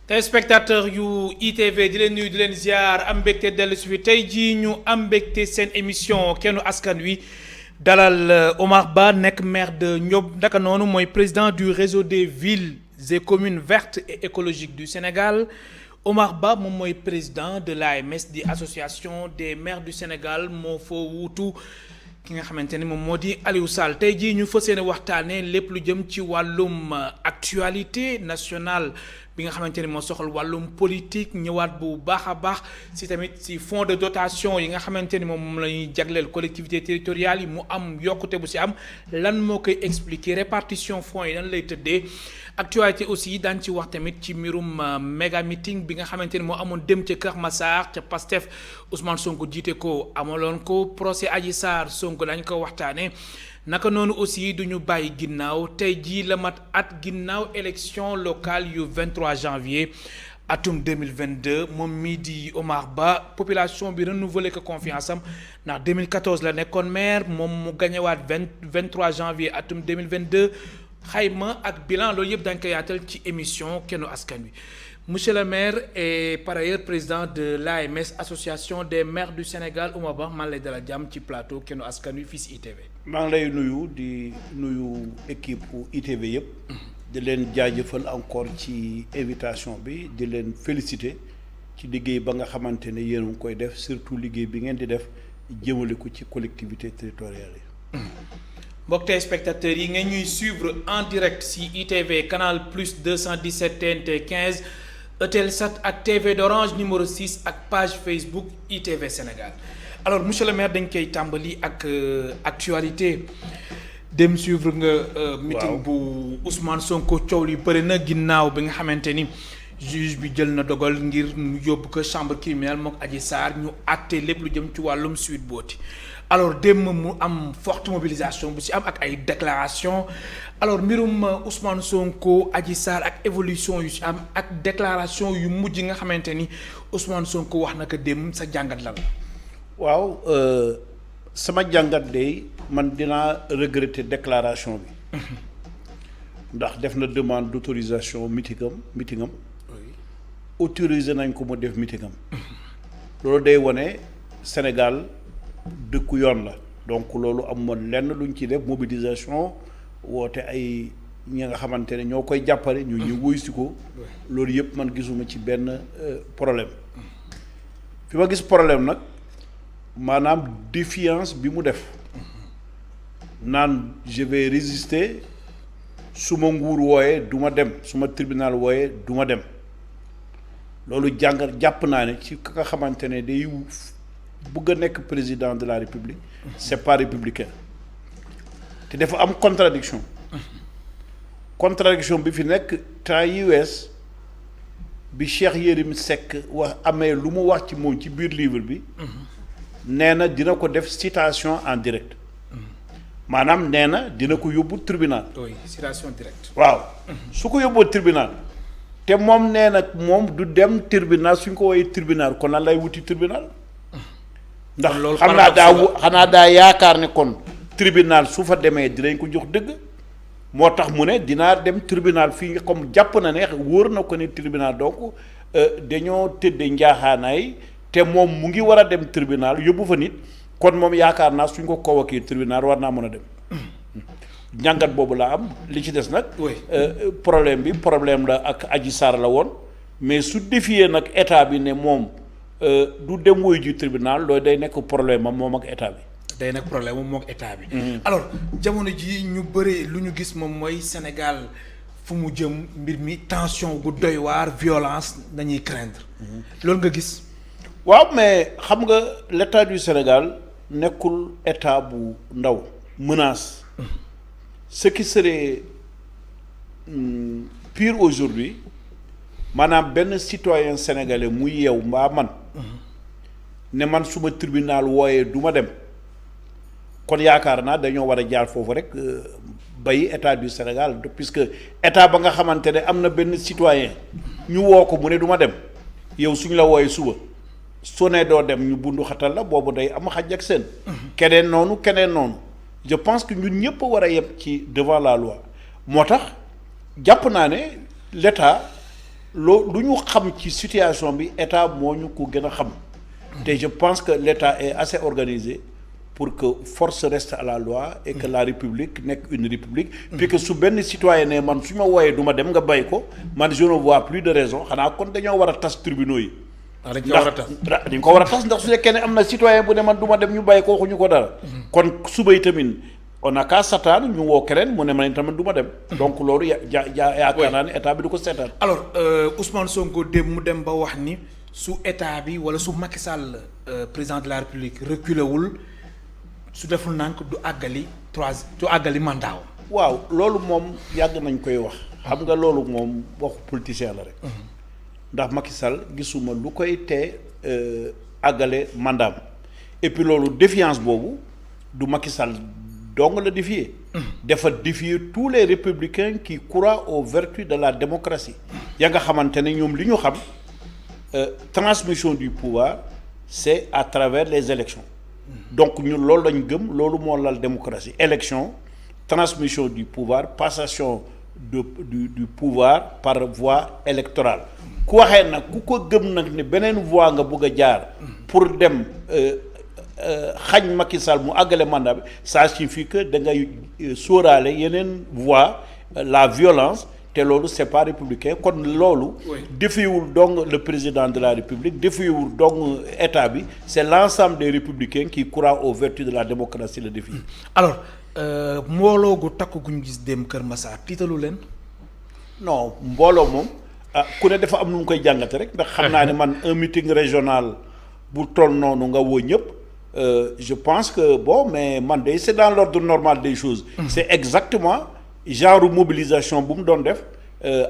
téléspectateur yu ITV di leen nuyu di leen ziar am mbégte dellu si fi tey jii ñu am mbégte seen émission kennu askan wi dalal Omar Ba nekk maire de Ndiob ndaka noonu mooy président du réseau des villes et communes vertes et écologiques du Sénégal Omar Ba moom mooy président de l'AMS di association des maires du Sénégal moo foo wuutu ki nga xamante ni moom moo di Aliou Sall tey jii ñu fas yéene waxtaanee lépp lu jëm ci wàllum actualité nationale bi nga xamante ni moo soxal wàllum politique ñëwaat bu baax a baax si tamit si fonds de dotation yi nga xamante ni moom la ñuy jagleel collectivités territoriales yi mu am yokkute bu si am lan moo koy expliquer répartition fonds yi nan lay tëddee actualité aussi daañu ci wax tamit ci mbirum méga meeting bi nga xamante ni moo amoon dem ca Kër Massar ca Pastef Ousmane Sonko jiite ko amaloon ko procès Adji Sarr Sonko dañ ko waxtaanee naka noonu aussi duñu bàyyi ginnaaw tey jii la mat at ginnaaw élection locale yu 23 janvier atum 2022 moom mii di Omar Ba population bi renouvelé ko confiance am ndax 2014 la nekkoon maire moom mu gañewaat 23 janvier atum 2022 xayma ak bilan loolu yëpp dañ ko yaatal ci émission kennu askan wi monsieur le maire et par ailleurs président de l'AMS association des maires du Sénégal Omar Ba maa ngi lay dalal jàmm ci plateau kennu askan wi fii si ITV. maa ngi lay nuyu di nuyu équipe ITV yëpp. di leen jaajëfal encore ci invitation bi di leen féliciter ci liggéey ba nga xamante ne yéen a ngi koy def surtout liggéey bi ngeen di def jëmale ko ci collectivité territoriale yi. mbokk téléspectateurs yi ngeen ñuy suivre en direct si ITV canal plus 217 TNT 15 Eutelsat ak TV d'Orange numéro 6 ak page Facebook ITV Sénégal alors monsieur le maire dañ koy tàmbali ak actualité dem suivre nga. meeting bu Ousmane Sonko coow li bëri na ginnaaw bi nga xamante ni juge bi jël na dogal ngir mu yóbbu ko chambre criminelle mook Adji Sarr ñu àtte lépp lu jëm ci wàllum Sweet Beauté alors démb mu am forte mobilisation bu si am ak ay déclaration alors mbirum Ousmane Sonko Adji Sarr ak évolution yu si am ak déclaration yu mujj nga xamante ni Ousmane Sonko wax na ko démb sa jàngat lan la. waaw sama jàngat de man dinaa regretter déclaration bi ndax def na demande d'autorisation meeting am autorisé nañ ko mu def meeting am loolu day wane Sénégal dëkku yoon la donc loolu amoon lenn luñ ci def mobilisation woote ay ñi nga xamante ne ñoo koy jàppale ñu wuy si ko loolu yëpp man gisuma ci benn problème fi ma gis problème nag maanaam défiance bi mu def naan je vais résister su ma nguur wooyee du ma dem su ma tribunal wooyee du ma dem loolu jàpp naa ne ci ka nga xamante ne day bëgg a nekk président de la république c'est pas républicain te dafa am contradiction bi fi nekk temps yi wees bi Cheikh Yérim Seck wax amee lu mu wax ci moom ci biir livre bi nee na dina ko def citation en direct maanaam nee na dina ko yóbbu tribunal. oui citation directe. waaw su ko yóbboo tribunal te moom nee na moom du dem tribunal suñ ko woowee tribunal kon lan lay wuti tribunal. ndax xanaa daa yaakaar ne kon tribunal su fa demee dinañ ko jox dëgg moo tax mu ne dinaa dem tribunal fii nga comme jàpp na ne wóor na ko ne tribunal donc dañoo tëdde njaaxaanaay te moom mu ngi war a dem tribunal yóbbu fa nit kon moom yaakaar naa suñ ko convoqué tribunal war naa mën a dem njàngat boobu laa am li ci des nag problème la ak Adji Sarr la woon mais su défier nag état bi ne moom du dem woy ju tribunal loolu day nekk problème am moom ak état bi. day nekk problème moom ak état bi. alors jamono ji ñu bëri lu ñu gis moom mooy Sénégal fu mu jëm mbir mi tension gu doy waar violence dañuy craindre. loolu nga gis. waaw mais xam nga l'état du Sénégal nekkul état bu ndaw menace. Ce qui serait pire aujourd'hui maanaam benn citoyen sénégalais muy yeew mbaa man ne man suma tribunal wooyee du ma dem kon yaakaar naa dañoo war a jaar foofu rek bay état du Sénégal puisque état ba nga xamante ne am na benn citoyen ñu woo ko mu ne du ma dem yow suñ la wooyee suba soo nee doo dem ñu bundu xatal la boobu day am xaj ak seen keneen noonu je pense que ñun ñëpp war a yem ci devant la loi moo tax jàpp naa ne l'État lu ñu xam ci situation bi état moo ñu ko gën a xam te je pense que l'état est assez organisé pour que force reste à la loi et que la république nekk une république puis que su benn citoyen ne man su ma wooyee du ma dem nga bay ko man je ne vois plus de raison xanaa kon dañoo war a tas tribunaux yi dañ ko war a tas ndax su fekkee ne am na citoyen bu ne man du ma dem ñu bàyyi ko waxuñu ko dara kon suba yi tamit on a qu'à sataan ñu woo keneen mu ne man tamit du ma dem donc loolu yaakaar naa ne état bi du ko seetaan alors Ousmane Sonko mu dem ba wax ni su état bi wala su Macky Sall président de la République reculé wul su deful nànk du àggali mandat waaw loolu moom yàgg nañ koy wax xam nga loolu moom waxu politicien la rek ndax Macky Sall gisuma lu koy tee àggale mandat et puis loolu défiance boobu du Macky Sall donc la défier dafa défier tous les républicains qui croient aux vertus de la démocratie ya nga xamante ne ñoom li ñu xam transmission du pouvoir c'est à travers les élections donc ñun loolu lañ gëm loolu moo lal démocratie élection transmission du pouvoir passation du pouvoir par voie électorale ku waxee nag ku ko gëm nag ne beneen voie nga bëgg a jaar pour dem xañ Macky Sall mu àggale mandat bi ça signifie que da ngay sóoraale yeneen voie la violence te loolu c'est pas républicain kon loolu défiewul donc le président de la République défiewul donc état bi c'est l'ensemble des républicains qui croient aux vertus de la démocratie le défi alors mbooloo gu takku guñ gis dem Kër Massar tiitalu leen non mbooloo moom ku ne dafa am nu mu koy jàngate rek ndax xam naa ne man un meeting régional bu toll noonu nga woo ñëpp je pense que bon mais man de c'est dans l'ordre normal des choses c'est exactement genre mobilisation bu mu doon def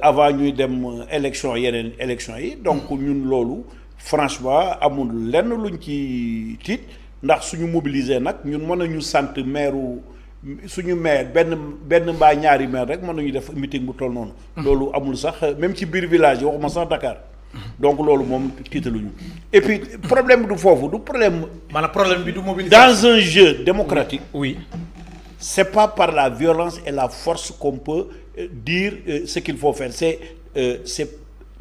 avant ñuy dem élection yeneen élection yi donc ñun loolu franchement amul lenn luñ ci tiit ndax suñu mobiliser nag ñun mën nañu sant maire suñu maire benn mbaa ñaari maire rek mën nañu def meeting bu toll noonu loolu amul sax même ci biir village yi waxuma sax Dakar donc loolu moom tiitaluñu et puis problème du foofu du problème maanaam problème bi du mobilisation dans un jeu démocratique oui c'est pas par la violence et la force qu'on peut dire ce qu'il faut faire c'est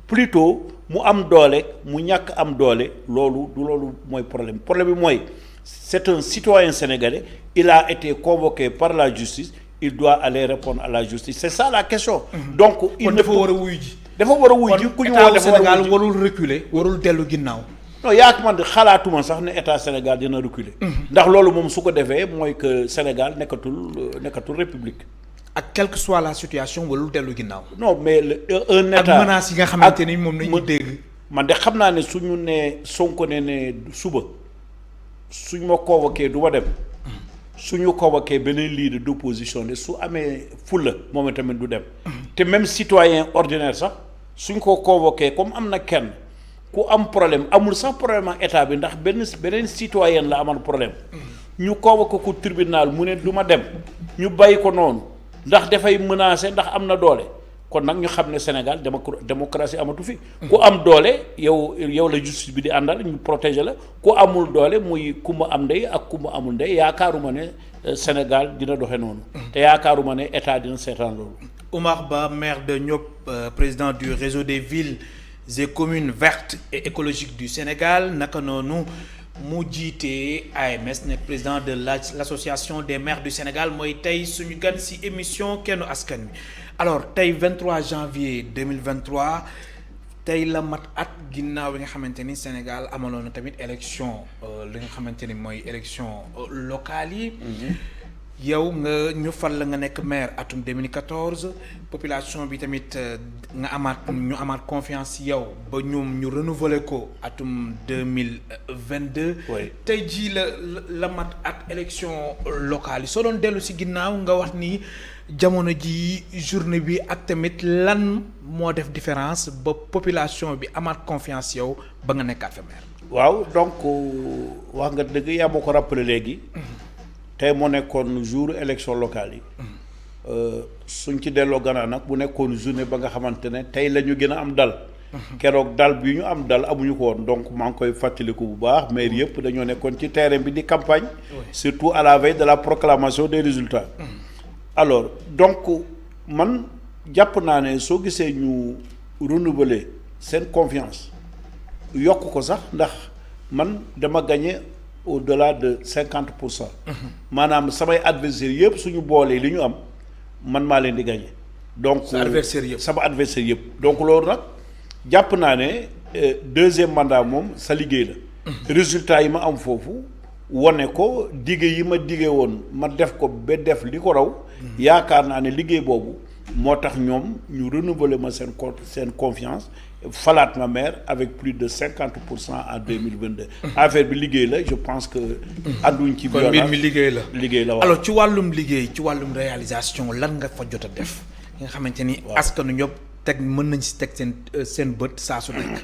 plutôt mu am doole mu ñàkk am doole loolu du loolu mooy problème bi mooy c'est un citoyen sénégalais il a été convoqué par la justice il doit aller répondre à la justice c'est ça la question donc il dafa war a wuyu ji ku ñu woo dafa war a wuyu ji warul reculer warul dellu ginnaaw non yaa man xalaatuma sax ne état Sénégal dina reculer ndax loolu moom su ko defee mooy que Sénégal nekkatul république ak quelle que soit la situation warul dellu ginnaaw non mais un état ak menaces yi nga xamante ni moom nañu dégg man de xam naa ne suñu ne Sonko ne suba suñ ma convoqué du ma dem suñu convoqué beneen leader d'opposition de su amee fulla moom tamit du dem te même citoyen ordinaire sax suñ ko convoqué comme am na kenn ku am problème amul sax problème ak état bi ndax beneen citoyen la amal problème ñu convoqué ko tribunal mu ne du ma dem ñu bàyyi ko noonu ndax dafay menacer ndax am na doole kon nag ñu xam ne Sénégal démocratie amatu fi ku am doole yow la justice bi di àndal ñu protéger la ku amul doole muy ku ma am ndey ak ku ma amul ndey yaakaaruma ne Sénégal dina doxe noonu te yaakaaruma ne état dina seetaan loolu Oumar Ba maire de Niop président du réseau des villes et communes vertes et écologiques du Sénégal naka noonu mu jiite AMS nekk président de l'association des maires du Sénégal mooy tey suñu gan ci émission Kennu Askan Wi alors tey 23 janvier 2023 tey la mat at ginnaaw bi nga xamante ni Sénégal amaloon na tamit élection li nga xamante ni mooy élection locale yi yow ñu fal la nga nekk maire atum 2014 population bi tamit nga amaat confiance yow ba ñoom ñu renouveler ko atum 2022. tey jii la mat at élection locale yi soo doon dellu si ginnaaw nga wax ni jamono ji journée bi ak tamit lan moo def différence ba population bi amaat confiance yow ba nga nekkaat fa maire. waaw donc wax nga dëgg yaa ma ko rappelé léegi. tey moo nekkoon jour élection locale yi suñ ci delloo gannaaw nag bu nekkoon journée ba nga xamante ne tey la ñu gën a am dal keroog dal bi ñu am dal amuñu ko woon donc maa ngi koy fàttaliku bu baax maire yëpp dañoo nekkoon ci terrain bi di campagne surtout à la veille de la proclamation des résultats alors donc man jàpp naa ne soo gisee ñu renouveler seen confiance yokk ko sax ndax man dama gagné au-delà de 50%. maanaam samay adversaires yëpp suñu boolee li ñu am man maa leen di gagné. donc sa adversaire yëpp sama adversaire yëpp. donc loolu nag jàpp naa ne deuxième mandat moom sa liggéey la. résultat yi ma am foofu wane ko dige yi ma dige woon ma def ko ba def li ko raw. yaakaar naa ne liggéey boobu moo tax ñoom ñu renouveler ma seen confiance falaat ma maire avec plus de 50% en 2022. affaire bi liggéey la je pense que. ànduñ ci violence kon mbir mi liggéey la. liggéey la waaw. alors ci wàllum liggéey ci wàllum réalisation lan nga fa jot a def. nga xamante ni askanu ñëpp teg mën nañ si teg seen bët saa su nekk.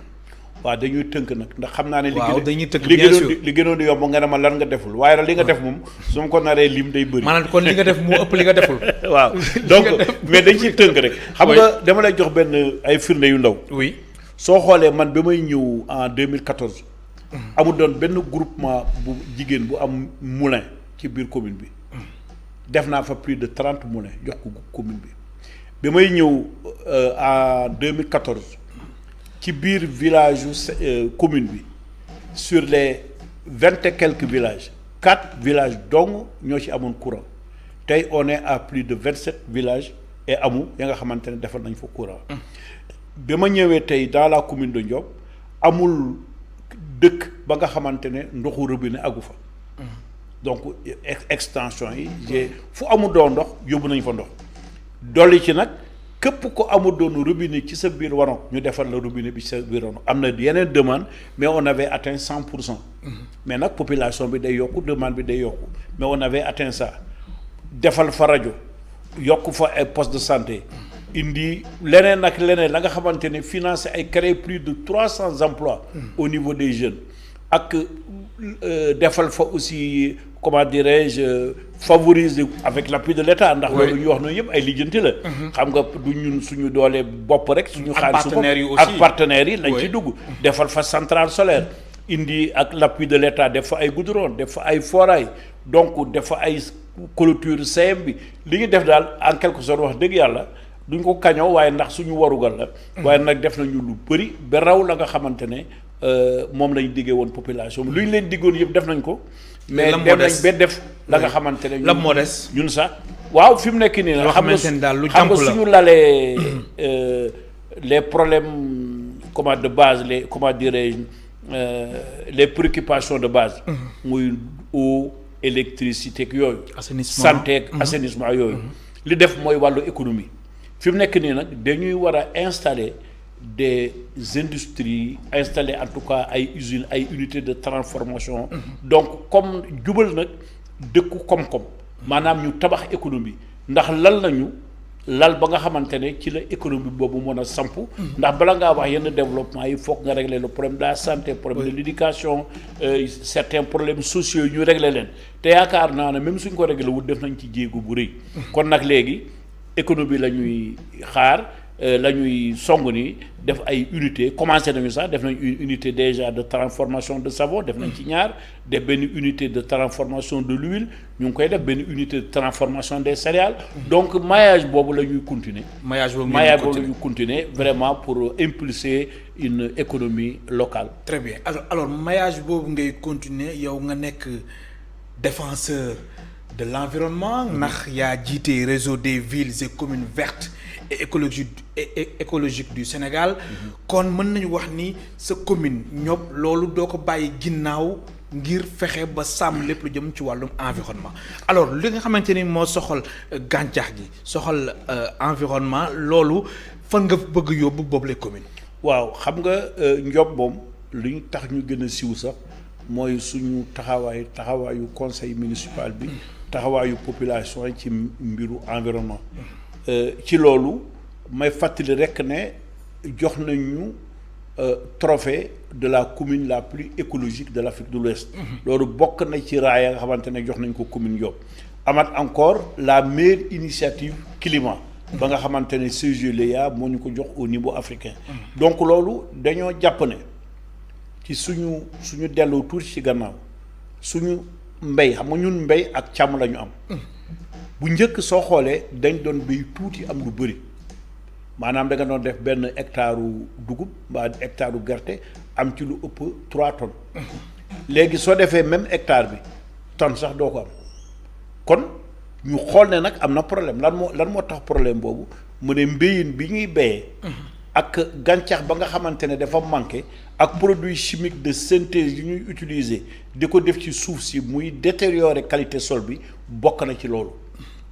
waaw dañuy tënk nag ndax xam naa ne. waaw dañuy tënk bien sûr li gënoon di yomb nga ne ma lan nga deful waaye nag li nga def moom su ma ko naree lim day bëri. maanaam kon li nga def moo ëpp li nga deful. waaw donc mais dañ ciy tënk rek. xam nga dama lay jox benn ay firnde yu ndaw. oui soo xoolee man ba may ñëw en 2014. amul doon benn groupement bu jigéen bu am moulin ci biir commune bi. def naa fa plus de 30 moulins jox ko commune bi. bi may ñëw en 2014 ci biir village commune bi sur les 20 et quelques villages 4 villages dong ñoo ci amoon courant tey on est à plus de 27 villages et amu ya nga xamante ne defal nañ fa courant. bi ma ñëwee tey dans la commune de Ndiob amul dëkk ba nga xamante ne ndoxu robinet agu fa. donc extension yi fu amul doon ndox yóbbu nañ fa ndox. dolli ci nag képp ko amul doon robinet ci sa biir waroon ñu defal la robinet bi ci sa biir waroon am na yeneen demande mais on avait atteint 100%. mais nag population bi day yokku demande bi day yokku mais on avait atteint ça defal fa rajo yokk fa ay poste de santé indi leneen ak leneen la nga xamante ne financé ay créer plus de 300 emplois au niveau des jeunes ak defal fa aussi comment dirais-je favoriser avec l'appui de l'État ndax loolu ñu wax noonu yëpp ay lijjanti la. xam nga du ñun suñu doolee bopp rek. suñu xaalis bopp ak partenaires yi lañ ci dugg. defal fa centrale solaire indi ak l'appui de l'État def fa ay goudron def fa ay foraay donc def fa ay clôture CM bi li ñu def daal en quelque sorte wax dëgg yàlla duñ ko kañoo waaye ndax suñu warugal la. waaye nag def nañu lu bëri ba raw la nga xamante ne moom lañ diggee woon population bi lu ñu leen diggoon yëpp def nañ ko. mais dem nañ ba def la nga xamante ne. lan moo des ñun sax waaw fi mu nekk nii nag. xam nga suñu lalee les problèmes comment de base les comment dirais-je les préoccupations de base. muy eau électricité ak yooyu. assainissement santé ak assainissement yooyu. li def mooy wàllu économie. fi mu nekk nii nag dañuy war a installer des industries installer en tout cas ay usines ay unités de transformation. donc comme jubal nag dëkku koom-koom maanaam ñu tabax économie ndax lal ba nga xamante ne ci la économie boobu mën a samp. ndax bala ngaa wax yenn développement yi foog nga régler le problème de la santé problème de l'éducation certains problèmes sociaux yi ñu régler leen te yaakaar naa ne même suñ ko régler wut def nañ ci jéego bu rëy. kon nag léegi économie la ñuy xaar. la ñuy song ni def ay unité commencé nañu sax def nañ une unité déjà de transformation de savon def nañ ci ñaar def benn unité de transformation de l'huile ñu ngi koy def benn unité de transformation des céréales donc maillage boobu la ñuy continuer maillage boobu la ñuy continuer vraiment pour impulser une économie locale. Très bien alors maillage boobu ngay continuer yow nga nekk défenseur de l'environnement ndax yaa jiite réseau des villes et communes vertes et écologique du Sénégal. kon mën nañu wax ni sa commune ñoom loolu doo ko bàyyi ginnaaw ngir fexe ba sàmm lépp lu jëm ci wàllum environnement alors li nga xamante ni moo soxal gàncax gi soxal environnement loolu fan nga bëgg yóbbu boobu les communes. waaw xam nga Ndiob moom li ñu tax ñu gën a siiw sax mooy suñu taxawaayu conseil municipal bi taxawaayu population yi ci mbiru environnement. ci loolu may fàttali rekk ne jox nañu trophée de la commune la plus écologique de l'Afrique de l'Ouest loolu bokk na ci raaya nga xamante ne jox nañ ko commune Ndiob amat encore la meilleure initiative climat ba nga xamante ne CGLEA moo ñu ko jox au niveau africain donc loolu dañoo jàpp ne ci suñu delloo tuuti ci gannaaw suñu mbéy xam nga ñun mbéy ak càmm la ñu am bu njëkk soo xoolee dañ doon béy tuuti am lu bëri maanaam da nga doon def benn hectare dugub mbaa hectare gerte am ci lu ëpp 3 tonnes léegi soo defee même hectare bi tonne sax doo ko am kon ñu xool ne nag am na problème lan moo tax problème boobu mu ne mbéyin bi ñuy béyee ak gàncax ba nga xamante ne dafa manqué ak produit chimique de synthèse yu ñuy utiliser di ko def ci suuf si muy détériorer qualité sol bi bokk na ci loolu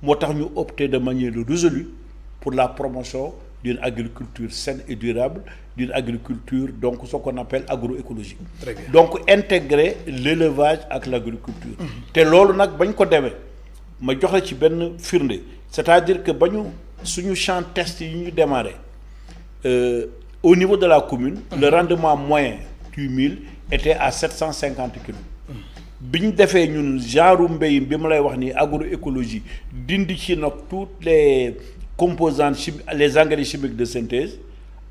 moo tax ñu opter de manière résolue pour la promotion d'une agriculture saine et durable, d'une agriculture donc ce qu'on appelle agroécologique. Très bien. Donc intégrer l'élevage avec l'agriculture. te loolu nag bañ ko demee ma jox la ci benn firnde c'est-à-dire que bañu suñu champ test yi ñu démarré au niveau de la commune le rendement moyen du mil était à 750 kilos. bi ñu defee ñun genre mbéyin bi ma lay wax nii agroécologie dindi ci nag toutes les composantes chimiques les engrais chimiques de synthèse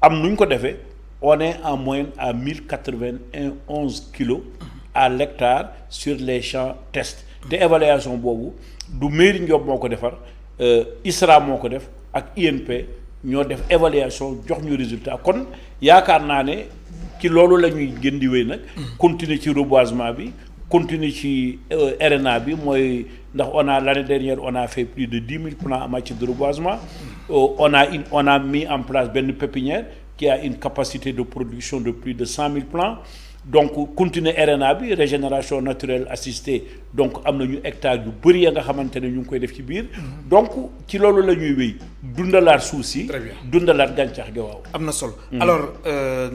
am nu ñu ko defee on est en moyenne à 1091 kilos à l'hectare sur les champs test te évaluation boobu du mairie Ndiob moo ko defar ISRA moo ko def ak INP ñoo def évaluation jox ñu résultat kon yaakaar naa ne ci loolu la ñuy gën di wéy nag continuer ci reboisement bi continuer ci RNA bi mooy ndax l'année dernière on a fait plus de 10 000 plants en matière de reboisement on a mis en place benn pépinière qui a une capacité de production de plus de 100 000 plants donc continuer RNA bi régénération naturelle assistée donc am nañu hectares yu bëri ya nga xamante ne ñu ngi koy def ci biir donc ci loolu la ñuy wéy dundalaat suuf si dundalaat gàncax gi waaw am na solo alors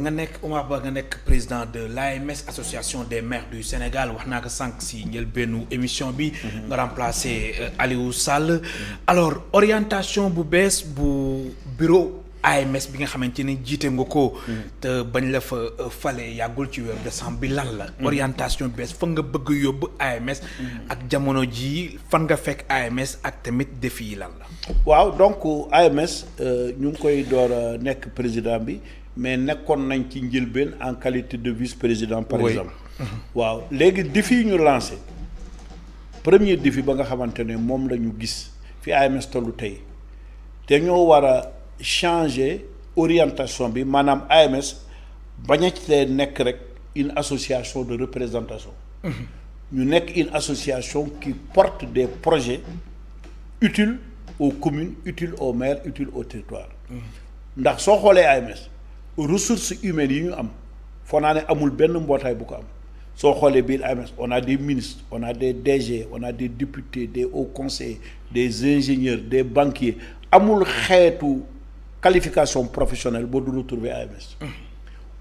nga nekk Omar Ba nga nekk président de l'AMS association des maires du Sénégal wax naa ko sànq si njëlbeenu émission bi nga remplacé Aliou Sall alors orientation bu bees bu bureau AMS bi nga xamante ni jiite nga ko te bañ la fa fale yàggul ci weeru décembre bi lan la orientation bees fa nga bëgg yóbbu AMS ak jamono ji fan nga fekk AMS ak tamit défi yi lan la waaw donc AMS ñu ngi koy door a nekk président bi mais nekkoon nañ ci njëlbeen en qualité de vice-président par exemple waaw léegi défi yi ñu lancé premier défi ba nga xamante ne moom la ñu gis fi AMS tollu tey te ñoo war a changer orientation bi maanaam AMS bañ a ci nekk rek une association de représentation ñu nekk une association qui porte des projets utiles aux communes utiles aux maires utiles au territoire ndax soo xoolee AMS ressources humaines yi ñu am foo naa ne amul benn mbootaay bu ko am soo xoolee biir AMS on a des ministres on a des DG on a des députés des hauts conseillers des ingénieurs des banquiers amul xeetu qualification professionnelle boo dul retrouver AMS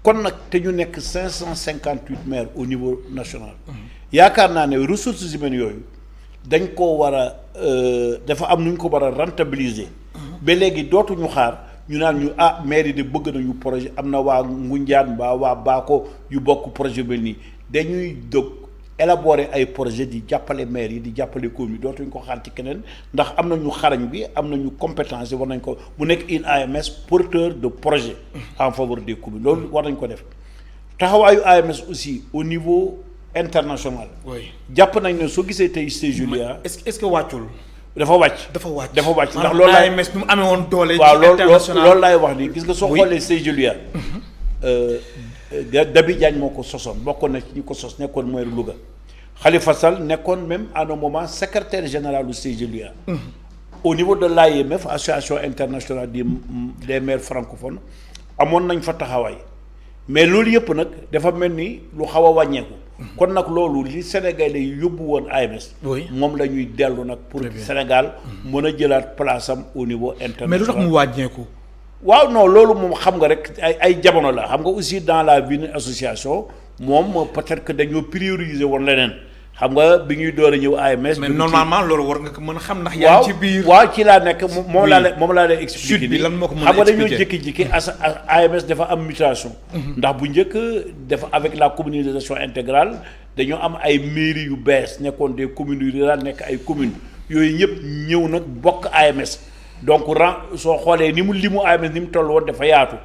kon nag te ñu nekk 558 maires au niveau national yaakaar naa ne ressources humaines yooyu dañ koo war a dafa am nu ñu ko war a rentabiliser ba léegi dootuñu xaar ñu naan ñu maire yi de bëgg nañu projet am na waa Ngunjaan mbaa waa Baako yu bokk projet mel nii dañuy dog élaborer ay projet di jàppale maire yi di jàppale commune yi dootuñ ko xaar ci keneen ndax am nañu xarañ bi am nañu compétence yi war nañ ko mu nekk une AMS porteur de projet en faveur des communes loolu war nañ ko def taxawaayu AMS aussi au niveau international jàpp nañ ne soo gisee tey Séjulia est-ce que wàccul dafa wàcc ndax loolu laay AMS nu mu amee woon doole waaw loolu laay wax nii gis nga soo xoolee Séjulia Dabi Diagne moo ko sosoon bokkoon na ci ñi ko sos nekkoon maire Louga Khalifa Sall nekkoon même à un moment secrétaire général du CGLUA au niveau de l'AMF association internationale des maires francophones amoon nañ fa taxawaay mais loolu yëpp nag dafa mel ni lu xaw a wàññeeku kon nag loolu li Sénégalais yi yóbbu woon AMS moom la ñuy dellu nag pour Sénégal mën a jëlaat place am au niveau international mais lu tax mu wàññeeku waaw non loolu moom xam nga rek ay jamono la xam nga aussi dans la vie association moom peut-être que dañoo prioriser woon leneen xam nga bi ñuy door a ñëw AMS. mais normalement loolu war nga ko mën a xam ndax. yaa ngi ci biir waaw ci laa nekk moom laa lay expliquer. sud bi lan moo ko mën a xam nga dañoo jékki-jékki AMS dafa am mutation. ndax bu njëkk dafa avec la communalisation intégrale dañoo am ay mairies yu bees nekkoon des communes rurales nekk ay communes yooyu ñëpp ñëw nag bokk AMS. donc soo xoolee ni mu limu AMS ni mu toll woon dafa yaatu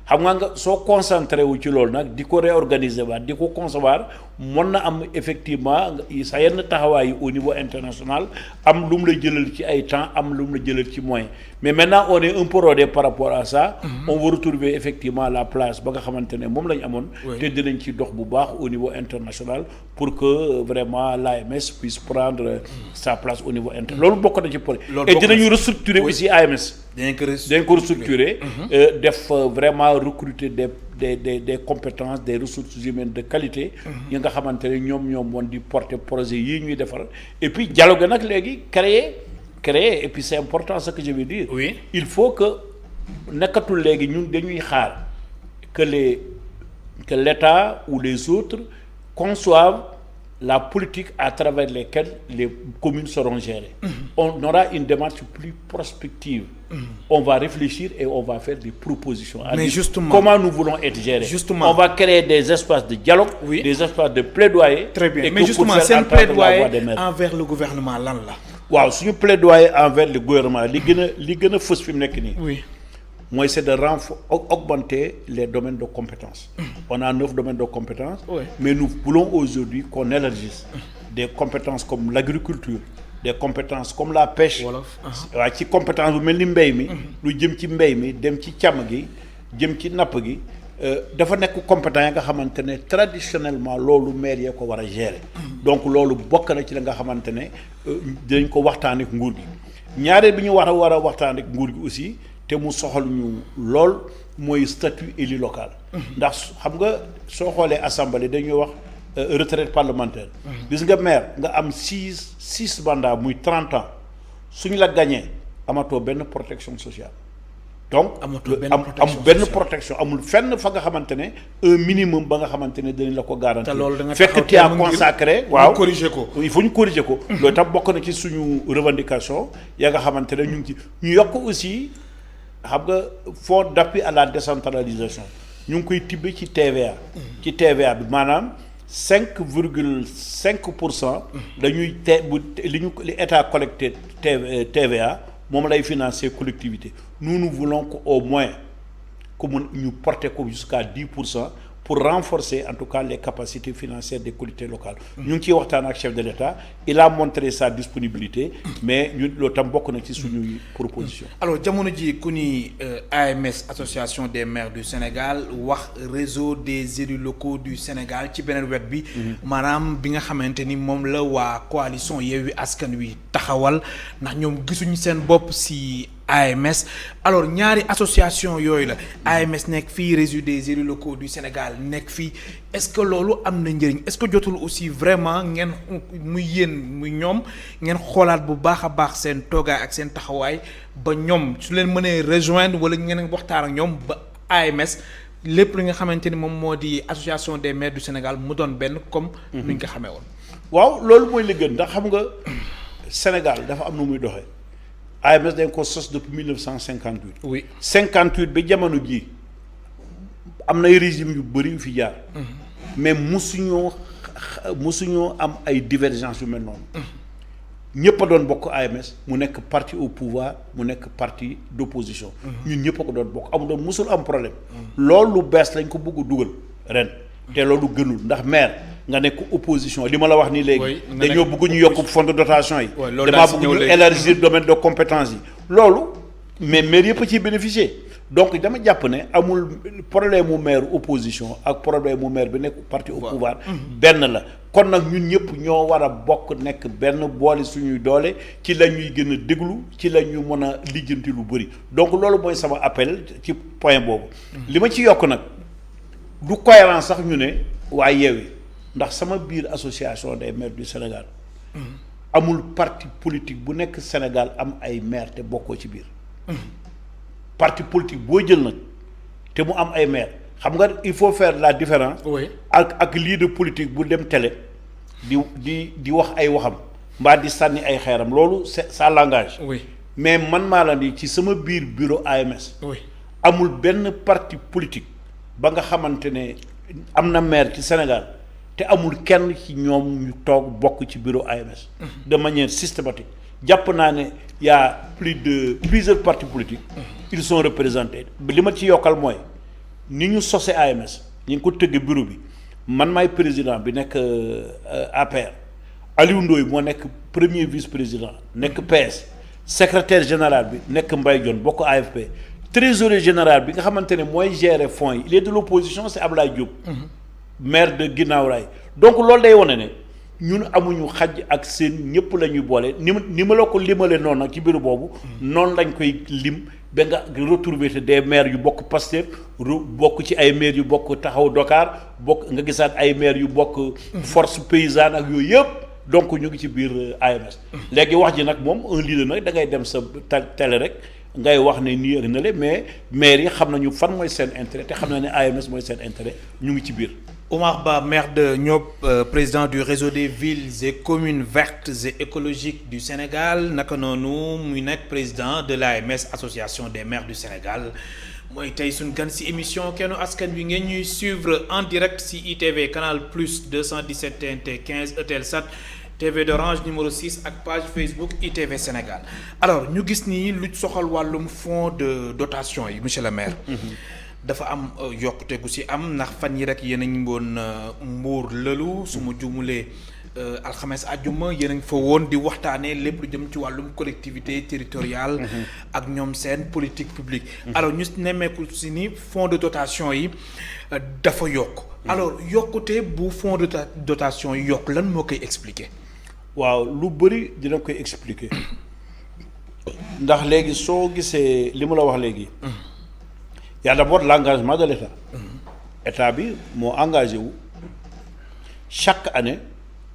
xam nga soo concentré wu ci loolu nag di ko réorganiser waat di ko concevoir mën na am effectivement sa yenn taxawaay yi au niveau international am lu mu la jëlal ci ay temps am lu mu la jëlal ci moyen mais maintenant on est un peu rodé par rapport à ça. On va retrouver effectivement la place ba nga xamante ne moom la ñu amoon. te dinañ ci dox bu baax au niveau international pour que vraiment l'AMS puisse prendre sa place au niveau international loolu bokk na ci projet. et dinañu restructurer aussi AMS. dañ ko restructurer. def vraiment recruter des compétences des ressources humaines de qualité. yi nga xamante ne ñoom moon di porter projet yii ñuy defar et puis dialogue nag léegi créer et puis c'est important ce que je veux dire. Oui. Il faut que nekkatul léegi ñun dañuy xaar que l'État ou les autres conçoivent la politique à travers lesquelles les communes seront gérées. On aura une démarche plus prospective. On va réfléchir et on va faire des propositions. Mais justement, comment nous voulons être gérés. Justement, on va créer des espaces de dialogue, des espaces de plaidoyer. Très bien. Mais justement, c'est un plaidoyer envers le gouvernement lan la. waaw suñu plaidoyer envers le gouvernement li gën a fës fi mu nekk nii. Oui. mooy c'est de augmenter les domaines de compétences. On a 9 domaines de compétences. Oui. Mais nous voulons aujourd'hui qu'on élargisse des compétences comme l'agriculture, des compétences comme la pêche. waaw ci compétence bu mel ni mbéy mi. lu jëm ci mbéy mi dem ci càmm gi jëm ci napp gi. dafa nekk compétent yi nga xamante ne traditionnellement loolu maire yee ko war a gérer. donc loolu bokk na ci la nga xamante ne dinañ ko waxtaan ak nguur gi. ñaareel bi ñu war a waxtaan ak nguur gi aussi te mu soxal ñu lool mooy statut élu local. ndax xam nga soo xoolee assemblée dañuy wax retraite parlementaire. gis nga maire nga am 6 mandats muy 30 ans suñ la gagné amatoo benn protection sociale. donc am benn protection amul fenn fa nga xamante ne un minimum ba nga xamante ne dañ la ko garantir. te loolu da nga fekk tu as consacré. waaw corriger ko. il faut ñu corriger ko. loolu tam bokk na ci suñu revendication yaa nga xamante ne ñu ngi ci ñu yokk aussi xam nga fonds d'appui à la décentralisation ñu ngi koy tibbe ci TVA. ci TVA bi maanaam 5,5% dañuy li état collecté TVA. moom lay financer collectivité nous voulons qu'au moins que ñu porter ko jusqu'à 10% pour renforcer en tout cas les capacités financières des collectivités locales. ñu ngi ciy waxtaan ak chef de l'État il a montré sa disponibilité mais ñun loolu tam bokk na ci suñuy proposition. alors jamono ji ku ni AMS association des maires du Sénégal wax réseau des élus locaux du Sénégal ci beneen wet bi. maanaam bi nga xamante ni moom la waa coalition Yewwi Askan Wi taxawal ndax ñoom gisuñu seen bopp si AMS alors ñaari association yooyu la AMS nekk fii réseau des élus locaux du Sénégal nekk fii est-ce que loolu am na njëriñ est-ce que jotul aussi vraiment ngeen muy yéen muy ñoom ngeen xoolaat bu baax a baax seen toogaay ak seen taxawaay ba ñoom su leen mënee rejoindre wala ngeen waxtaan ak ñoom ba AMS lépp li nga xamante ni moom moo di association des maires du Sénégal mu doon benn comme ni ñu ko xamee woon. waaw loolu mooy li gën ndax xam nga Sénégal dafa am nu muy doxee. AMS dañ ko sos depuis 1958. oui 58 ba jamono jii am na ay régime yu bëri yu fi jaar. mais musuñoo am ay divergences yu mel noonu. ñëpp a doon bokk AMS mu nekk parti au pouvoir mu nekk parti d'opposition. ñun ñëpp a ko doon bokk amul doon musul am problème. loolu lu bees lañ ko bëgg a dugal ren. te loolu gënul ndax maire nga nekk opposition li ma la wax nii léegi. dañoo bëgg ñu yokk fonds de dotation yi. damaa bëgg ñu élargir domaine de compétence yi. loolu mais maire yëpp a ciy bénéficier donc dama jàpp ne amul problème mu maire opposition ak problème mu maire bi nekk parti au pouvoir. benn la kon nag ñun ñëpp ñoo war a bokk nekk benn boole suñuy doole ci la ñuy gën a déglu ci la ñu mën a lijjanti lu bëri donc loolu mooy sama appel ci point boobu. li ma ci yokk nag. du cohérent sax ñu ne waa Yewwi ndax sama biir association des maires du Sénégal amul parti politique bu nekk Sénégal am ay maires te bokkoo ci biir parti politique boo jël nag te mu am ay maires xam nga il faut faire la différence ak leader politique bu dem télé di wax ay waxam mbaa di sànni ay xeeram loolu c'est ça langage mais man maa la ni ci sama biir bureau AMS amul benn parti politique ba nga xamante ne am na maire ci Sénégal te amul kenn ci ñoom ñu toog bokk ci bureau AMS. de manière systématique jàpp naa ne y a plusieurs partis politiques. ils sont représentés li ma ci yokkal mooy ni ñu sose AMS ñu ngi ko tëgg bureau bi man maay président bi nekk APR Aliou Ndoye moo nekk premier vice-président nekk PS secrétaire général bi nekk Mbaye Dione bokk AFP trésorier général bi nga xamante ne mooy gérer fonds yi il est de l'opposition c'est Ablaye Diop maire de Guinaw Rail donc loolu day wane ne ñun amuñu xaj ak seen ñëpp la ñuy boole ni ma la ko limale noonu nag ci biir boobu noonu lañ koy lim ba nga retrouver te des maires yu bokk Pastef bokk ci ay maires yu bokk Taxawu Dakar bokk nga gisaat ay maires yu bokk force paysanne ak yooyu yëpp donc ñu ngi ci biir AMS léegi wax ji nag moom un leader nag da ngay dem sa télé rek ngay wax ne nii ak na le mais maires yi xam nañu fan mooy seen intérêt te xam na ne AMS mooy seen intérêt ñu ngi ci biir. Omar Ba, maire de Ndiob, président du réseau des villes et communes vertes et écologiques du Sénégal naka noonu muy nekk président de l'AMS association des maires du Sénégal mooy tey suñ gan ci émission Kennu Askan Wi ngeen ñuy suivre en direct ci ITV Canal Plus 217 TNT 15 Eutelsat TV d'Orange numéro 6 ak page Facebook ITV Sénégal alors ñu gis ni lu soxal wàllum fonds de dotation yi monsieur le maire. dafa am yokkute gu ci am ndax fan yi rek yéen a ngi woon Mbour lëlu su ma jumulee alxames àjjuma yéen a ngi fa woon di waxtaanee lépp lu jëm ci wàllum collectivité territoriale ak ñoom seen politique publique alors ñu nemmeeku ci ni fonds de dotation yi dafa yokk alors yokkute bu fonds de dotation yi yokk lan moo koy expliquer waaw lu bëri dina koy expliquer ndax léegi soo gisee li mu la wax léegi y a d'abord l'engagement de l'État. État bi moo engagé wu chaque année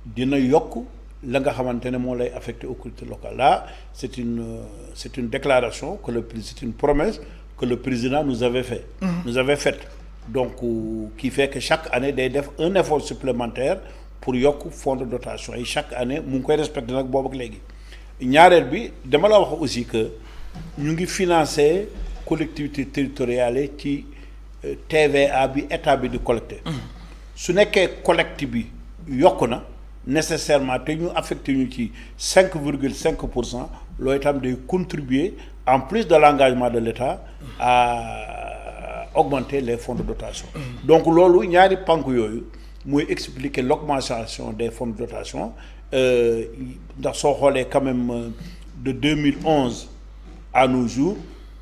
dina yokk la nga xamante ne moo lay affecté aux collectivités locales là c'est une déclaration c'est une promesse que le président nous avait faite donc qui fait que chaque année day def un effort supplémentaire pour yokk fonds de dotation yi chaque année mu ngi koy respecté nag boobu ak léegi ñaareel bi dama la wax aussi que ñu ngi financer collectivité territoriale ci TVA bi état bi di collecté su nekkee collecte bi yokk na nécessairement te ñu affecté ñu ci 5,5% loolu itam day contribuer en plus de l'engagement de l'État à augmenter les fonds de dotation donc loolu ñaari pank yooyu mooy expliquer l'augmentation des fonds de dotation ndax soo xoolee quand même de 2011 à nos jours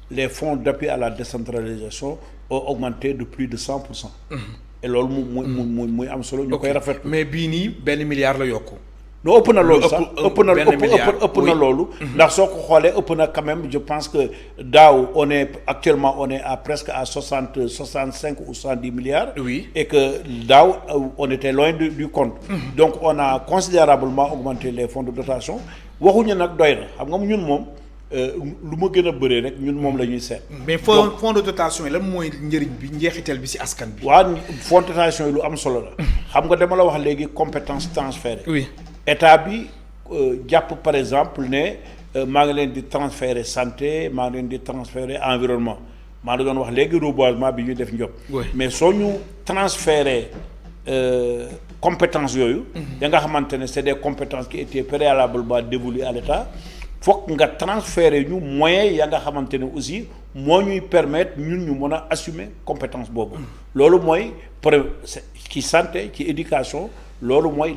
les fonds d'appui à la décentralisation ont augmenté de plus de 100%. et loolu muy am solo ñu koy rafetlu. mais bii nii benn milliard la yokku. non ëpp na loolu sax ëpp na loolu. ndax soo ko xoolee ëpp na quand même je pense que daaw on est à presque à 65 ou 110 milliards. oui et que daaw on était loin du compte. donc on a considérablement augmenté les fonds de dotation waxuñu nag doy na xam nga ñun moom. lu ma gën a bëree rek ñun moom la ñuy seet. mais fonds de dotation yi lan mooy njëriñ bi njeexital bi ci askan bi. waaw fonds de dotation yi lu am solo la. xam nga dama la wax léegi compétence transférée. oui état bi jàpp par exemple ne maa ngi leen di transférer santé maa ngi leen di transférer environnement maa ngi doon wax léegi reboisement bi ñuy def Ndiob. mais soo ñu transférer compétences yooyu. da nga xamante ne c'est des compétences qui étaient préalablement dévolues à l'État. fokk nga transférer ñu moyens ya nga xamante ne aussi moo ñuy permettre ñun ñu mën a assumer compétence boobu loolu mooy ci santé ci éducation loolu mooy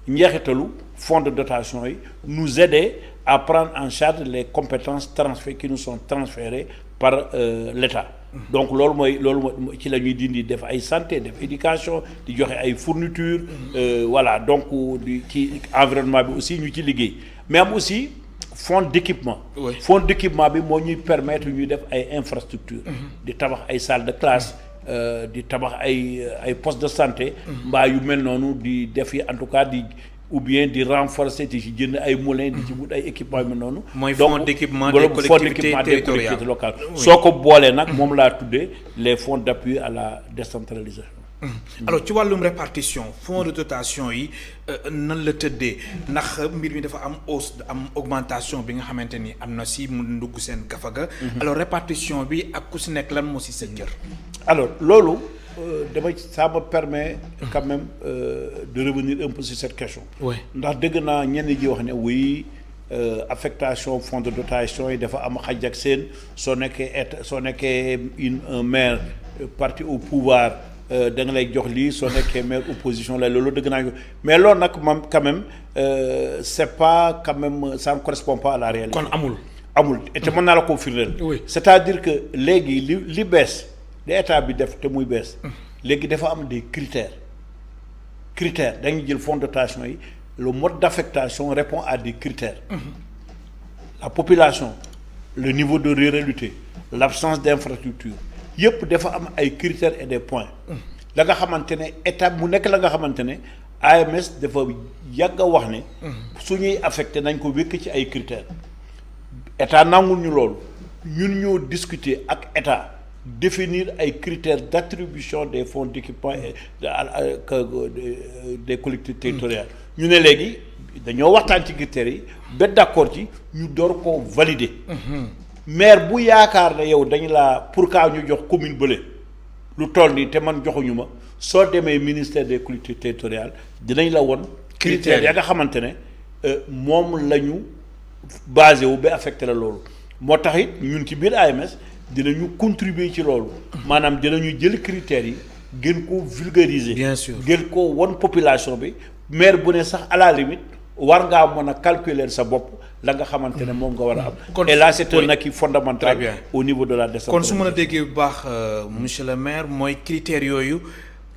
njeexitalu fonds de dotation yi nous aider à prendre en charge les compétences qui nous sont transférées par l'État donc loolu mooy ci la ñuy dindi def ay santé def éducation di joxe ay fournitures voilà donc ci environnement bi aussi ñu ci liggéey mais am aussi fonds d'équipement. Oui. Fonds d'équipement bi moo ñuy permettre ñuy def ay infrastructures. di tabax ay salles de classe. di tabax ay postes de santé. mbaa yu mel noonu di def yi en tout cas ou bien di renforcer di ci jënd ay moulins di ci wut ay équipements yu mel noonu. mooy fonds d'équipement des collectivités territoriales locales. soo ko boolee nag moom laa tuddee les fonds d'appui à la décentralisation. alors ci wàllum répartition fonds de dotation yi nan la tëddee ndax mbir mi dafa am hausse am augmentation bi nga xamante ni am na si mu ndugg seen gafaga. alors répartition bi ak ku si nekk lan moo si sa cër. alors loolu ça me permet quand même de revenir un peu sur cette question. oui ndax dëgg naa ñenn ji wax ne oui affectation fonds de dotation yi dafa am xaj ak seen soo nekkee un maire parti au pouvoir. da nga lay jox lii soo nekkee maire opposition la loolu dëgg naa ko mais loolu nag moom quand même c'est pas quand même ça ne correspond pas à la réalité. kon amul te mën naa la ko firndeel. oui c'est-à-dire que léegi li bees li état bi def te muy bees. léegi dafa am des critères dañuy jël fonds de dotation yi le mode d'affectation répond à des critères. La population le niveau de ruralité l'absence d'infrastructure yëpp dafa am ay critères et des points. la nga xamante ne état mu nekk la nga xamante ne AMS dafa yàgg a wax ne. su ñuy affecté nañ ko wékk ci ay critères. état nangul ñu loolu ñun ñoo discuter ak état définir ay critères d'attribution des fonds d'équipement et des collectivités territoriales. ñu ne léegi dañoo waxtaan ci critères yi ba d'accord ci ñu door ko valider. maire bu yaakaar ne yow dañu laa pour que ñu jox commune bële lu toll nii te man joxuñu ma soo demee ministère des collectivités territoriales dinañ la won critères ya nga xamante ne moom la ñu basé wu ba affecté la loolu moo tax it ñun ci biir AMS dinañu contribuer ci loolu maanaam dinañu jël critères yi gën ko vulgariser. bien sûr gën ko won population bi maire bu ne sax à la limite war ngaa mën a calculer sa bopp la nga xamante ne moom nga war a am. et là c'est un acquis fondamental au niveau de la décentralisation. kon su mën a déggee bu baax monsieur le maire mooy critères yooyu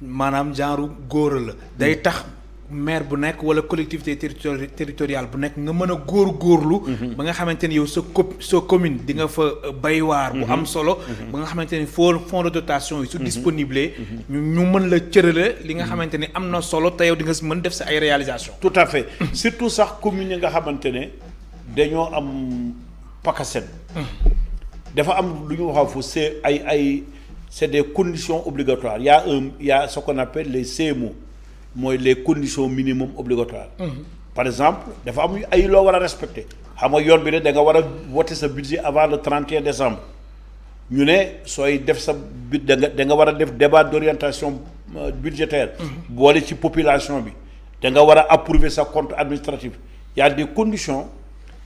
maanaam genre góor la day tax maire bu nekk wala collectivité territoriale bu nekk nga mën a góorlu ba nga xamante ni yow sa commune di nga fa baywaar bu am solo ba nga xamante ni fonds de dotation yi su disponible ñu mën la cërale li nga xamante ni am na solo te yow di nga mën def sa ay réalisation. tout à fait surtout sax communes yi nga xamante ne dañoo am PACASEN dafa am lu ñu waxaw fu c'est des conditions obligatoires il y a ce qu'on appelle les CMO mooy les conditions minimum obligatoires. par exemple dafa am ay loo war a respecter xam nga yoon bi ne da nga war a voter sa budget avant le 31 décembre ñu ne sooy def sa da nga war a def débat d'orientation budgétaire. boole ci population bi da nga war a approuver sa compte administratif il y a des conditions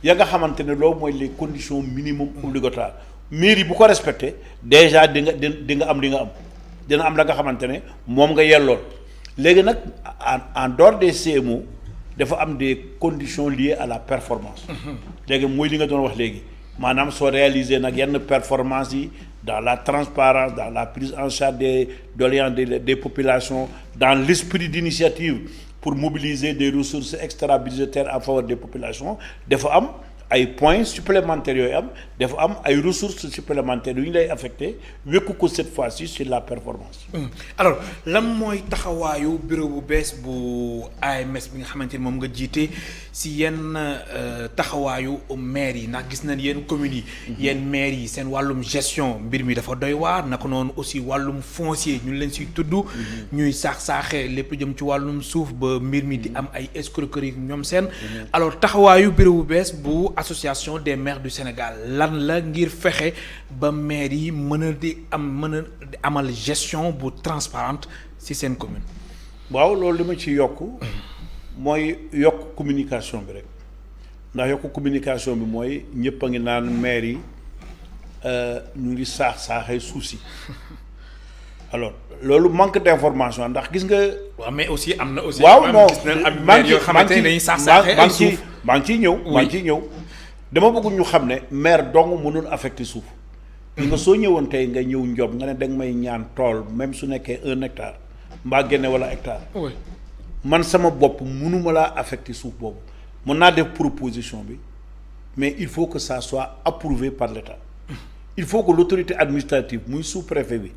ya nga xamante ne loolu mooy les conditions minimum obligatoires mairie bu ko respecté déjà di nga am li nga am dina am la nga xamante ne moom nga yellool. léegi nag en dehors des CMO dafa am des conditions liées à la performance. léegi mooy li nga doon wax léegi maanaam soo réaliser nag yenn performance yi dans la transparence dans la prise en charge des doléances des populations dans l'esprit d'initiative pour mobiliser des ressources extra-budgétaires en faveur des populations dafa am ay points supplémentaires yooyu am dafa am ay ressources supplémentaires yu ñu lay affecté wekku ko cette fois-ci sur la performance. alors lan mooy taxawaayu bureau bu bees bu AMS bi nga xamante ni moom nga jiite si yenn taxawaayu maires yi ndax gis nañ yenn communes yi. yenn maires yi seen wàllum gestion mbir mi dafa doy waar naka noonu aussi wàllum foncier ñu leen siy tudd. ñuy saaxee lépp jëm ci wàllum suuf ba mbir mi di am ay escroquerie ñoom seen. alors taxawaayu bureau bu bees bu. association des maires du Sénégal lan la ngir fexe ba maires yi mën a amal gestion bu transparente ci seen commune. waaw loolu li ma ci yokk mooy yokk communication bi rek ndax yokk communication bi mooy ñëpp a ngi naan maires yi ñu ngi saaxee suuf si alors loolu manque d'information ndax gis nga. waaw mais aussi am na aussi. waaw non maa ngi ciy maa ngi ciy ñëw. dama bëgg ñu xam ne maire dong mënul affecté suuf. nga soo ñëwoon tey nga ñëw Ndiob nga ne danga may ñaan tool même su nekkee 1 hectare mbaa génne wala hectare. man sama bopp mënuma laa affecté suuf boobu mën naa def proposition bi mais il faut que ça soit approuvé par l'État. il faut que l'autorité administrative muy sous-préfet bi.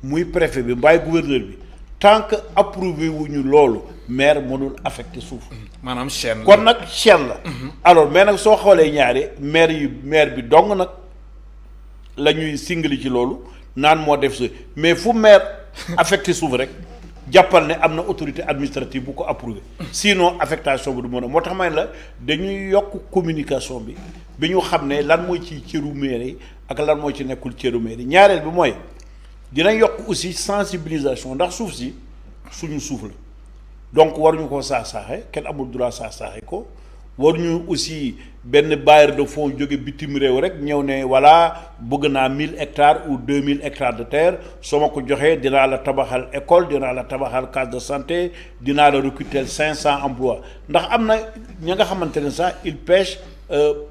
muy préfet bi mbaay gouverneur bi tant que approuvé wuñu loolu maire mënul affecté suuf. maanaam chaîne la kon nag chaîne la. alors mais nag soo xoolee ñaari maire bi dong nag la ñuy singali ci loolu naan moo def si mais fu maire affecté suuf rek jàppal ne am na autorité administrative bu ko approuvé. sinon affectation bi du mën a moo tax may la dañuy yokk communication bi ñu xam ne lan mooy ci cëru maire yi ak lan moo ci nekkul cëru maire yi ñaareel bi mooy dinañ yokk aussi sensibilisation ndax suuf si suñu suuf la. donc waruñu ko saax-saaxe kenn amul droit saax-saaxe ko waruñu aussi benn bailleur de fonds jóge bitim réew rek ñëw ne voilà bëgg naa 1000 hectares ou 2000 hectares de terre soo ma ko joxee dinaa la tabaxal école dinaa la tabaxal case de santé dinaa la recruter 500 emplois ndax am na ña nga xamante ne sax il pêche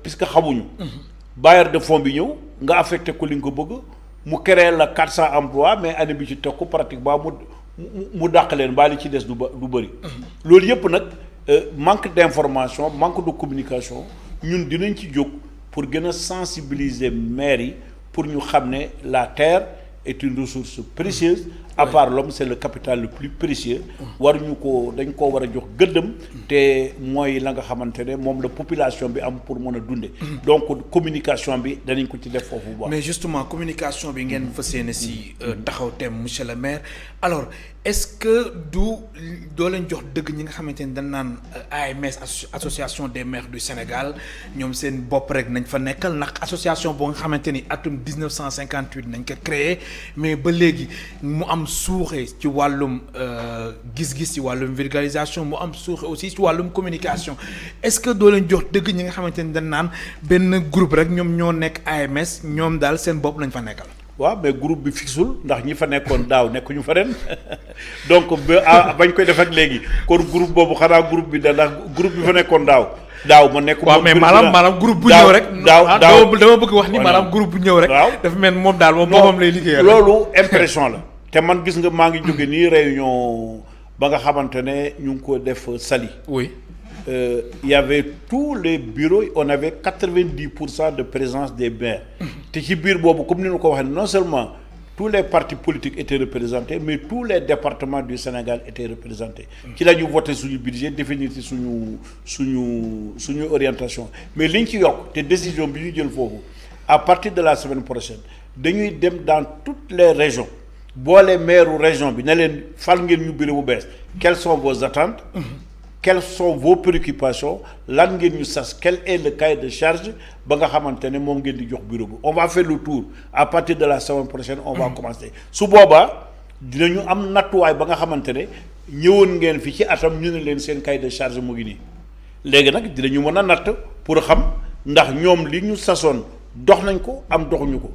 puisque xamuñu. bailleur de fonds bi ñëw nga affecté ko li nga ko bëgg mu créer la 400 emplois mais année bi ci teg ko pratiquement mu dàq leen baa li ci des du bëri. loolu yëpp nag manque d'information manque de communication ñun dinañ ci jóg pour gën a sensibiliser maires yi pour ñu xam ne la terre est une ressource précieuse. à part l'homme c'est le capital le plus précieux. waruñu ko dañ koo war a jox gëddëm. te mooy la nga xamante ne moom la population bi am pour mën a dunde donc communication bi danañ ko ci def foofu bu baax. mais justement communication bi ngeen fas yéene si taxaw thème monsieur le maire alors est-ce que doo leen jox dëgg ñi nga xamante ni dañ naan AMS association des maires du Sénégal ñoom seen bopp rek nañ fa nekkal ndax association boo nga xamante ni atum 1958 nañ ko créé mais ba léegi mu am suuxe ci wàllum gis-gis ci wàllum vulgarisation mu am suuxe aussi ci wàllum communication est-ce que doo leen jox dëgg ñi nga xamante ni dañ naan benn groupe rek ñoom ñoo nekk AMS ñoom daal seen bopp lañ fa nekkal. waaw mais groupe bi fixul ndax ñi fa nekkoon daaw nekkuñu fa ren donc bañ koy def ak léegi kon groupe boobu xanaa groupe bi da ndax groupe bi fa nekkoon daaw ma nekk. waaw mais maanaam groupe bu ñëw rek. dama bëgg wax ni maanaam groupe bu ñëw rek. waaw dafa mel moom daal moom boppam lay liggéeyal. loolu impression la te man gis nga maa ngi jóge nii réunion ba nga xamante ne ñu ngi ko def Saly. oui. Il y avait tous les bureaux on avait 90% de présence des maires. te ci biir boobu comme ni ñu ko waxee non seulement tous les partis politiques étaient représentés mais tous les départements du Sénégal étaient représentés. ci la ñu voté suñu budget définir ci suñu orientation mais liñ ci yokk te décision bi ñu jël foofu à partir de la semaine prochaine dañuy dem dans toutes les régions boole maire région bi ne leen fal ngeen ñu bureau bu bees quelles sont vos attentes. Quelles sont vos préoccupations lan ngeen ñu sas quel est le cahier de charge ba nga xamante ne moom ngeen di jox bureau bi on va faire le tour à partir de la semaine prochaine on va commencer su boobaa dinañu am nattuwaay ba nga xamante ne ñëwoon ngeen fi ci atam ñu ne leen seen cahier de charge mu ngi nii léegi nag dinañu mën a natt pour xam ndax ñoom li ñu sasoon dox nañ ko am doxuñu ko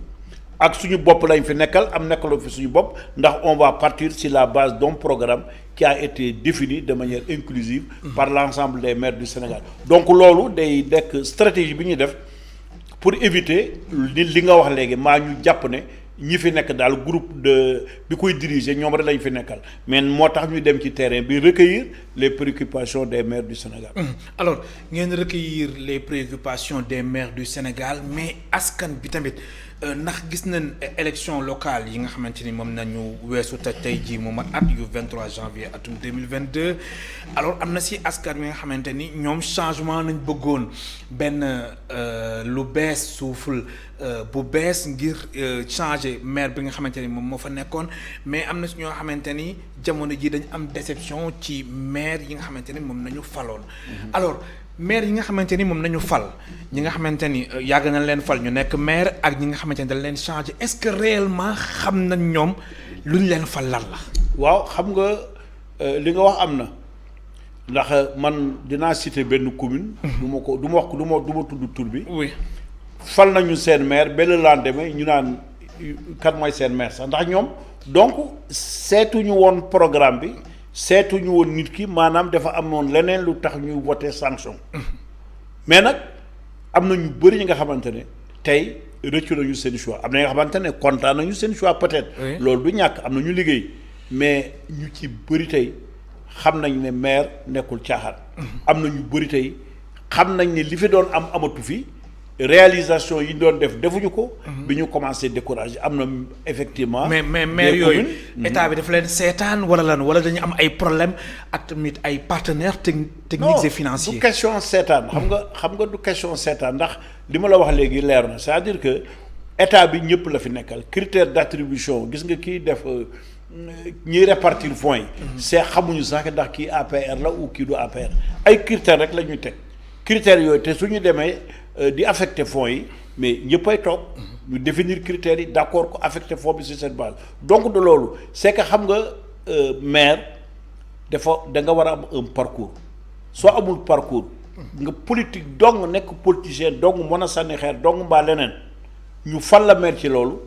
ak suñu bopp lañ fi nekkal am nekkaloo fi suñu bopp ndax on va partir sur la base d'un programme qui a été défini de manière inclusive par l'ensemble des maires du Sénégal donc loolu day nekk stratégie bi ñuy def pour éviter li nga wax léegi maa ñu jàpp ne ñi fi nekk daal groupe bi koy diriger ñoom rek lañ fi nekkal mais moo tax ñu dem ci terrain bi recueillir les préoccupations des maires du Sénégal. alors ngeen recueillir les préoccupations des maires du Sénégal mais askan bi tamit ndax gis nañ élection locale yi nga xamante ni moom nañu weesu tey jii mu mat at yu 23 janvier atum 2022 alors am na si askan wi nga xamante ni ñoom changement nañ bëggoon benn lu bees souffle bu bees ngir changer maire bi nga xamante ni moom moo fa nekkoon mais am na si ñoo xamante ni jamono ji dañ am déception ci maire yi nga xamante ni moom nañu faloon alors maire yi nga xamante ni moom nañu fal ñi nga xamante ni yàgg nañ leen fal ñu nekk maire ak ñi nga xamante ni dañ leen changer est-ce que réellement xam nañ ñoom lu ñu leen fal lan la. waaw xam nga li nga wax am na ndax man dinaa citer benn commune. du ma tudd tur bi. oui. fal nañu seen maire ba le lendemain ñu naan kat mooy seen maire sax ndax ñoom donc seetuñu woon programme bi. seetuñu woon nit ki maanaam dafa amoon leneen lu tax ñuy voter sanction mais nag am na ñu bëri ñi nga xamante ne tey rëccu nañu seen choix am na nga xamante ne kontaan nañu seen choix peut-être. loolu du ñàkk am na ñu liggéey mais ñu ci bëri tey xam nañ ne maire nekkul caaxaan. am na ñu bëri tey xam nañ ne li fi doon am amatu fi réalisation yi ñu doon defuñu ko. bi ñu commencé décourager am na effectivement. mais maire yooyu état bi dafa leen seetaan wala lan wala dañu am ay problème ak tamit ay partenaires techniques et financiers. du question seetaan xam nga du question seetaan ndax li ma la wax léegi leer na c'est-à-dire que état bi ñëpp la fi nekkal critère d'attribution gis nga kii def ñiy répartir fonds yi. c'est xamuñu sax ndax kii APR la ou kii du APR ay critères rek la ñuy teg critères yooyu te suñu demee. di affecter fonds yi mais ñëppay toog ñu définir critères yi d'accord ko affecter fonds bi sur cette base donc de loolu c'est que xam nga maire da nga war a am un parcours soo amul parcours nga politique dong nekk politicien dong mën a sànni xeer dong mbaa leneen ñu fal la maire ci loolu.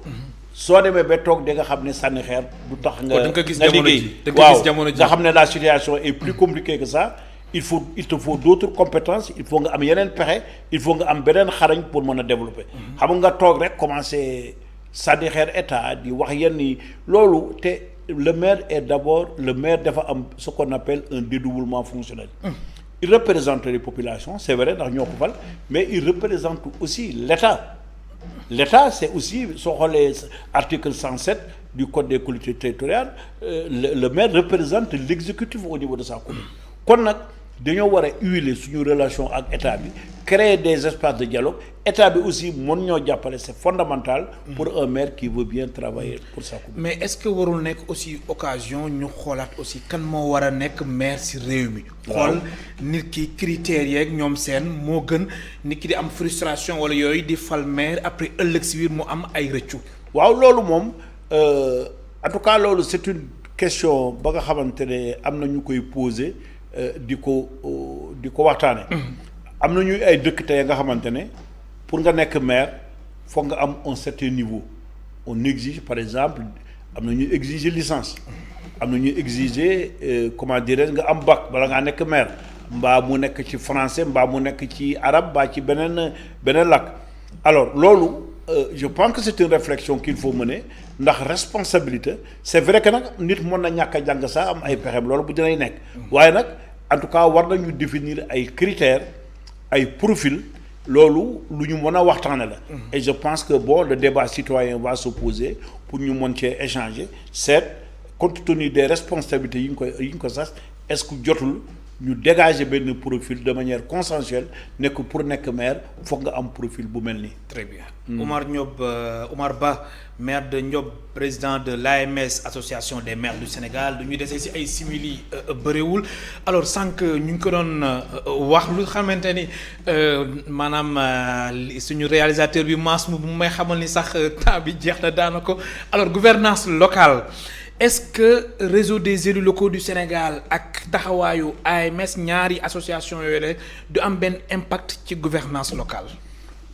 soo demee ba toog di nga xam ne sànni xeer du tax nga gis nga jamono liggéey ji da nga gis jamono ji nga xam ne la situation est plus compliquée que ça il te faut d'autres compétences il faut nga am yeneen pexe il faut nga am beneen xarañ pour mën a développer. xam nga toog rek commencer sànni xeer état di wax yenn yi loolu te le maire est d'abord le maire dafa am ce qu'on appelle un dédoublement fonctionnel. Il représente les populations c'est vrai ndax ñoo ko fal mais il représente aussi l'État. L'État c'est aussi soo xoolee article 107 du code des collectivités territoriales le maire représente l'exécutif au niveau de sa commune kon nag dañoo war a huiler suñu relation ak état bi créer des espaces de dialogue état bi aussi mën ñoo jàppale c'est fondamental pour un maire qui veut bien travailler pour sa commune. mais est-ce que warul nekk aussi occasion ñu xoolaat aussi kan moo war a nekk maire ci réew mi. xool nit ki critères yeeg ñoom seen moo gën nit ki di am frustration wala yooyu di fal maire après ëllëg ci biir mu am ay rëccu. waaw loolu moom en tout cas loolu c'est une question ba nga xamante ne am na ñu koy poser. di ko waxtaane am na ñuy ay dëkk tey nga xamante ne pour nga nekk maire foog nga am un certain niveau on exige par exemple am na ñuy exiger licence am na ñuy exiger comment dirais nga am bac bala ngaa nekk maire mbaa mu nekk ci français mbaa mu nekk ci arabe mbaa ci beneen làkk alors loolu je pense que c'est une réflexion qu'il faut mener ndax responsabilité c'est vrai que nag nit mën na ñàkk a jàng sax am ay pexem loolu bu dinay nekk waaye nag en tout cas war nañu définir ay critères ay profils loolu lu ñu mën a waxtaane la et je pense que bon le débat citoyen va se poser pour ñu mën cee échanger c'est compte tenu des responsabilités yi ñu ko sas est-ce que jotul ñu dégager benn profil de manière consensuelle nekk pour nekk maire foog nga am profil bu mel nii. Très bien. Oumar Ba maire de Ndiob président de l'AMS association des maires du Sénégal du ñu desee ci ay simili bëriwul alors sànq ñu ngi ko doon wax lu xamante ni maanaam suñu réalisateur bi Mass mu may xamal ni sax temps bi jeex na daanaka alors gouvernance locale. Est-ce que réseau des élus locaux du Sénégal ak taxawaayu AMS ñaari association yooyu la du am benn impact ci gouvernance locale.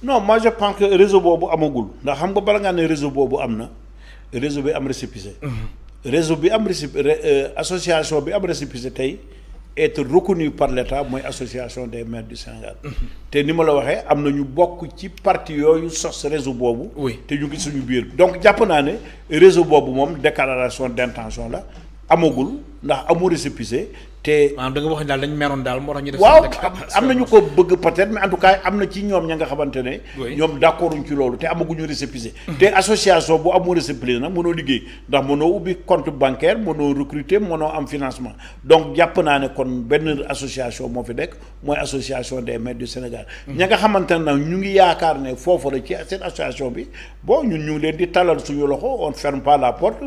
non moi je pense que réseau boobu amagul ndax xam nga bala ngaa ne réseau boobu am na réseau bi am récépissé. réseau bi am association bi am récépissé tey être reconnu par l'État mooy association des maires du Sénégal. te ni ma la waxee am na ñu bokk ci parti yooyu sos réseau boobu. oui te ñu ngi suñu biir donc jàpp naa ne réseau boobu moom déclaration d'intention la amagul ndax amul récépissé te. maanaam da nga wax daal dañu meroon daal moo tax ñu def. waaw am na ñu ko bëgg peut-être mais en tout cas am na ci ñoom ña nga xamante ne. oui ñoom d'accorduñ ci loolu te amaguñu récépissé. te association bu amul récépissé nag mënoo liggéey ndax mënoo ubbi compte bancaire mënoo recruter mënoo am financement donc jàpp naa ne kon benn association moo fi nekk mooy association des maires du Sénégal. ña nga xamante ne nag ñu ngi yaakaar ne foofu la ci seen association bi bon ñun ñu ngi leen di talal suñu loxo on ne ferme pas la porte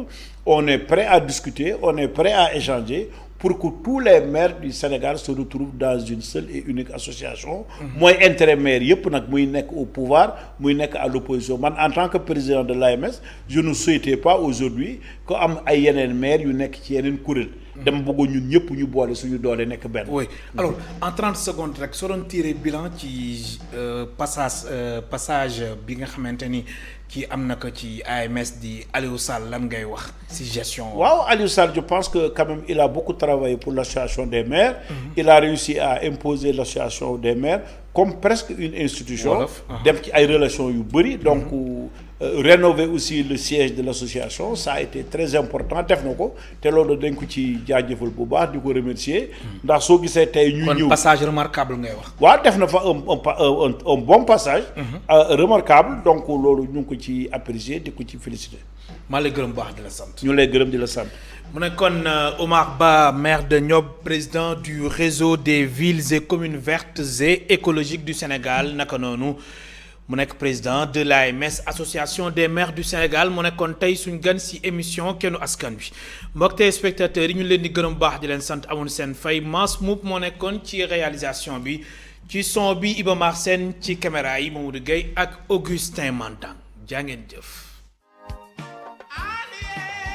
on est prêt à discuter on est prêt à échanger. pour que tous les maires du Sénégal se retrouvent dans une seule et unique association. mooy intérêt maire yëpp nag muy nekk au pouvoir muy nekk à l'opposition man en tant que président de l'AMS je ne souhaitais pas aujourd'hui que am ay yeneen maire yu nekk ci yeneen kuréel. dama bëggoon ñun ñëpp ñu boole suñu doole nekk benn. oui alors en 30 secondes rek soo doon tirer bilan ci passage bi nga xamante ni kii am na ko ci AMS di Aliou Sall lan ngay wax ci gestion. waaw Aliou Sall je pense que quand même il a beaucoup travaillé pour l'association des maires. Il a réussi à imposer l'association des maires comme presque une institution. def ci ay relations yu bari donc. rénover aussi le siège de l'association ça a été très important def na ko te loolu dañ ko ci jaajëfal bu baax di ko remercier ndax soo gisee tey ñuy ñëw kon passage remarquable ngay wax. waaw def na fa un bon passage. remarquable donc loolu ñu ngi ko ci apprécier di ko ci féliciter. maa lay gërëm bu baax di la sant. ñu lay gërëm di la sant. mu ne kon Oumar Ba maire de Ndiob président du réseau des villes et communes vertes et écologiques du Sénégal naka noonu. mu nekk président de l'AMS association des maires du Sénégal mu nekkoon tey suñ gan ci émission kennu askan wi mbokk téléspectateurs yi ñu leen di gërëm baax di leen sant amoon seen fay Mass Mboup moo nekkoon ci réalisation bi ci son bi Iba Mar Sène ci caméra yi Mamadou Gueye ak Augustin Mandang jaa ngeen jëf.